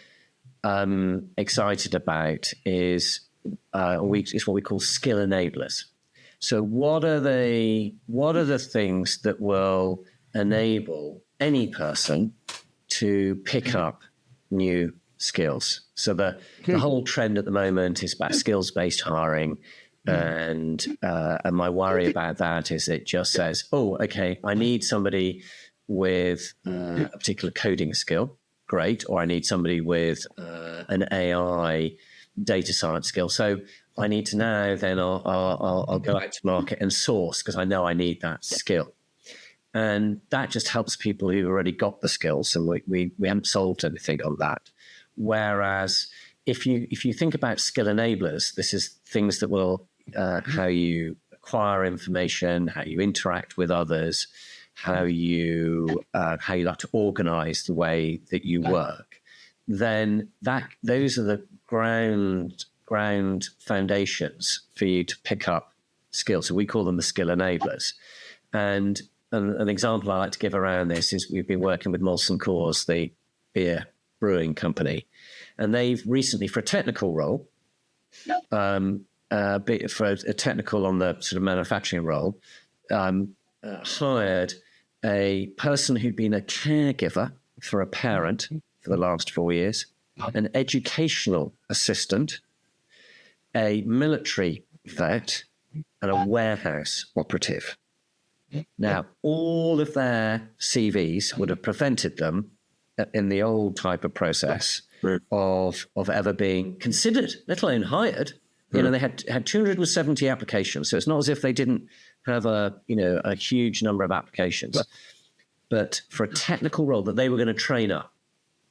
excited about is what we call skill enablers. So what are the things that will enable any person to pick up new skills? So the whole trend at the moment is about skills-based hiring. And my worry about that is it just says, oh, okay, I need somebody with a particular coding skill, great, or I need somebody with an AI data science skill. So I need to now then I'll go out to market and source, because I know I need that skill. And that just helps people who've already got the skills, and we haven't solved anything on that. Whereas if you think about skill enablers, this is things that will how you acquire information, how you interact with others, how you like to organize the way that you work. Then those are the ground foundations for you to pick up skills. So we call them the skill enablers. And an example I like to give around this is we've been working with Molson Coors, the beer brewing company, and they've recently, for a technical role, for a technical on the sort of manufacturing role, hired a person who'd been a caregiver for a parent for the last 4 years, an educational assistant, a military vet, and a warehouse operative. Now, all of their CVs would have prevented them in the old type of process of ever being considered, let alone hired. They had 270 applications, so it's not as if they didn't have a huge number of applications. But for a technical role that they were going to train up,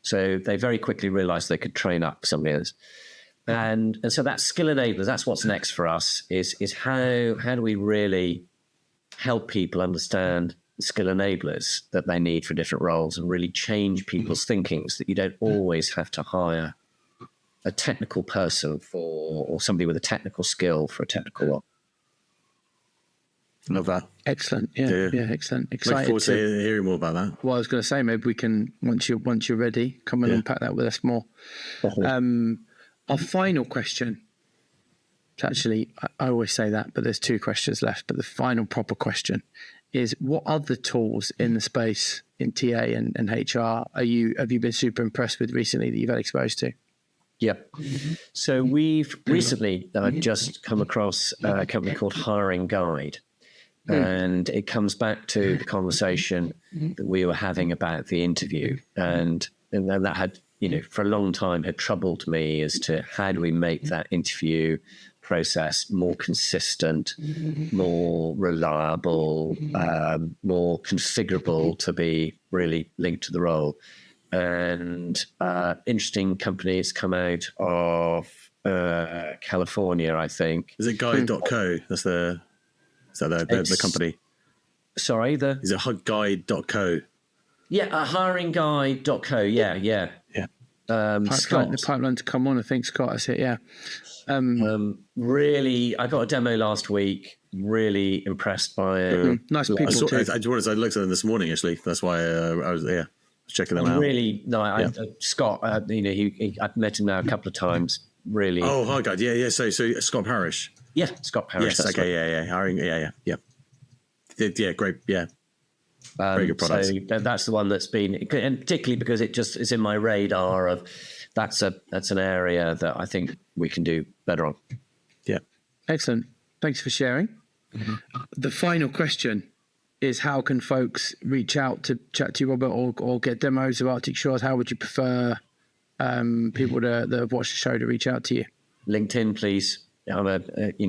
so they very quickly realised they could train up somebody else. And so that's skill enablers. That's what's next for us. Is how do we really help people understand skill enablers that they need for different roles, and really change people's thinkings, that you don't always have to hire a technical person or somebody with a technical skill for a technical role. Love that. Excellent. Yeah, excellent. Looking Excited forward to hearing more about that. Well, I was going to say, maybe we can, once you're ready, come and unpack that with us more. Our final question, actually, I always say that, but there's 2 questions left. But the final proper question is, what other tools in the space in TA and HR have you been super impressed with recently that you've had exposed to? Yep. So we've recently just come across a company called Hiring Guide. And it comes back to the conversation that we were having about the interview. And then that had, for a long time had troubled me as to how do we make that interview process more consistent, more reliable, more configurable to be really linked to the role. And interesting companies come out of California, I think. Is it guide.co? Is that the company? Sorry, is it guide.co? Yeah, hiringguide.co. Yeah. The pipeline to come on, I think, Scott. I said, yeah. Really, I got a demo last week. Really impressed by it. Nice people too. I looked at them this morning, actually. That's why I was checking them out. Really, Scott. I've met him now a couple of times. Really. Oh, hi, God. Yeah. So Scott Parrish. Yeah, Scott Parrish. Yes. Okay. Right. Yeah. Hiring. Yeah. Yeah. Great. Yeah. Very good product. So that's the one that's been, and particularly because it just is in my radar of that's an area that I think we can do better on. Yeah. Excellent. Thanks for sharing. The final question is, how can folks reach out to chat to you, Robert, or get demos of Arctic Shores? How would you prefer people that have watched the show to reach out to you? LinkedIn, please. I'm a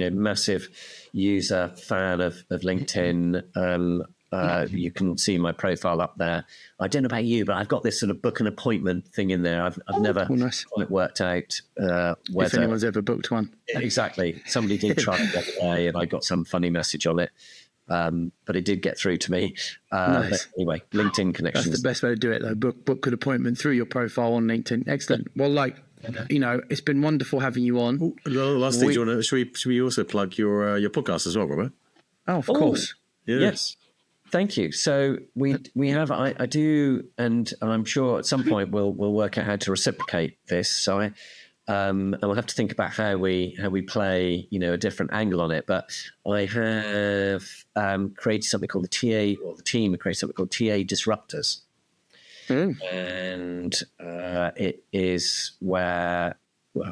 massive user, fan of LinkedIn. You can see my profile up there. I don't know about you, but I've got this sort of book an appointment thing in there. I've never quite worked out whether... If anyone's ever booked one. Exactly. Somebody did try it the other day and I got some funny message on it. But it did get through to me. Nice. But anyway, LinkedIn connections. That's the best way to do it, though. Book an appointment through your profile on LinkedIn. Excellent. Well, it's been wonderful having you on. Last thing, should we also plug your podcast as well, Robert? Oh, of course. Yeah. Yes. Thank you. So we have, I do, and I'm sure at some point we'll work out how to reciprocate this. So and we'll have to think about how we play, a different angle on it. But I have created something called the team created something called TA Disruptors. And it is where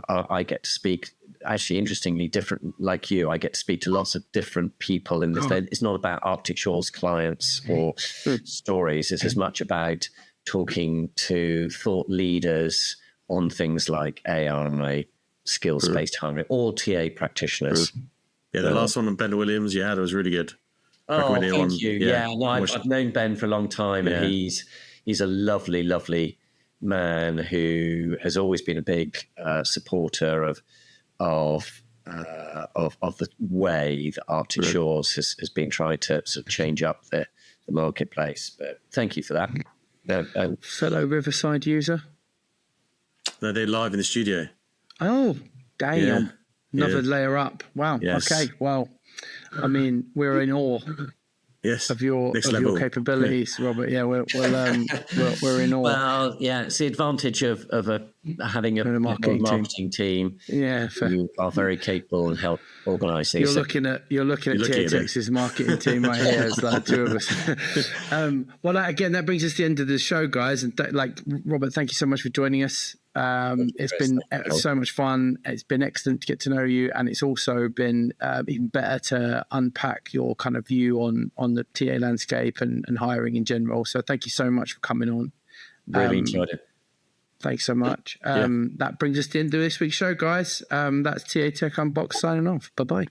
I get to speak. Actually, interestingly, different like you, I get to speak to lots of different people in this. It's not about Arctic Shores clients or stories. It's as much about talking to thought leaders on things like AI, skills-based hiring, all TA practitioners. Yeah, the last one on Ben Williams, it was really good. Oh, thank you. Yeah, no, I've known Ben for a long time, and he's a lovely, lovely man who has always been a big supporter of the way that Arctic Shores has been trying to sort of change up the marketplace. But thank you for that. Fellow Riverside user? No, they're live in the studio. Oh, damn. Another layer up. Wow. Yes. Okay. Well, I mean, we're in awe. Yes, of your capabilities, Robert. Yeah, we're in awe. Well, yeah, it's the advantage of having a marketing team. Yeah, who are very capable and help organise these. You're looking at THX's marketing team right here. It's like 2 of us. Well, again, that brings us to the end of the show, guys. And Robert, thank you so much for joining us. It's been so much fun. It's been excellent to get to know you, and it's also been even better to unpack your kind of view on the TA landscape and hiring in general. So thank you so much for coming on. Really enjoyed it. Thanks so much. That brings us to the end of this week's show, guys. That's TA Tech Unboxed signing off. Bye-bye.